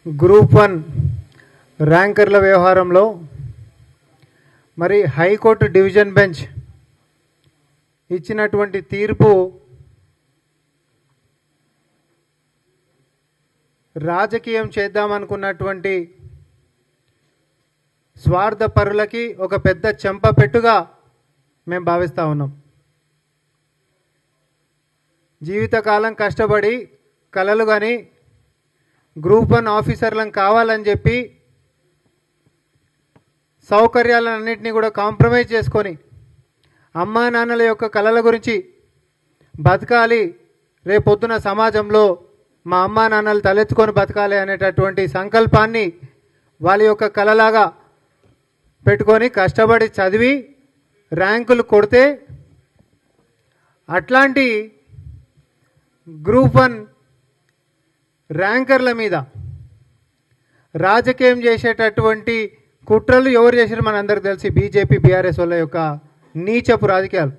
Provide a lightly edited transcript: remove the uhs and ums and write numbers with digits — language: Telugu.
గ్రూప్ 1 ర్యాంకర్ల వ్యవహారంలో మరి హైకోర్టు డివిజన్ బెంచ్ ఇచ్చినటువంటి తీర్పు రాజకీయం చేద్దామనుకున్నటువంటి స్వార్థపరులకి ఒక పెద్ద చెంపపెట్టుగా మేము భావిస్తూ ఉన్నాం. జీవితకాలం కష్టపడి కలలు కానీ గ్రూప్ 1 ఆఫీసర్లను కావాలని చెప్పి సౌకర్యాలన్నింటినీ కూడా కాంప్రమైజ్ చేసుకొని అమ్మా నాన్నల యొక్క కలల గురించి బతకాలి, రేపొద్దున సమాజంలో మా అమ్మా నాన్నలు తలెత్తుకొని బతకాలి అనేటటువంటి సంకల్పాన్ని వాళ్ళ యొక్క కలలాగా పెట్టుకొని కష్టపడి చదివి ర్యాంకులు కొడితే అట్లాంటి గ్రూప్ 1 ర్యాంకర్ల మీద రాజకీయం చేసేటటువంటి కుట్రలు ఎవరు చేశారు మనందరికీ తెలిసి బీజేపీ బీఆర్ఎస్ వాళ్ళ యొక్క నీచపు రాజకీయాలు.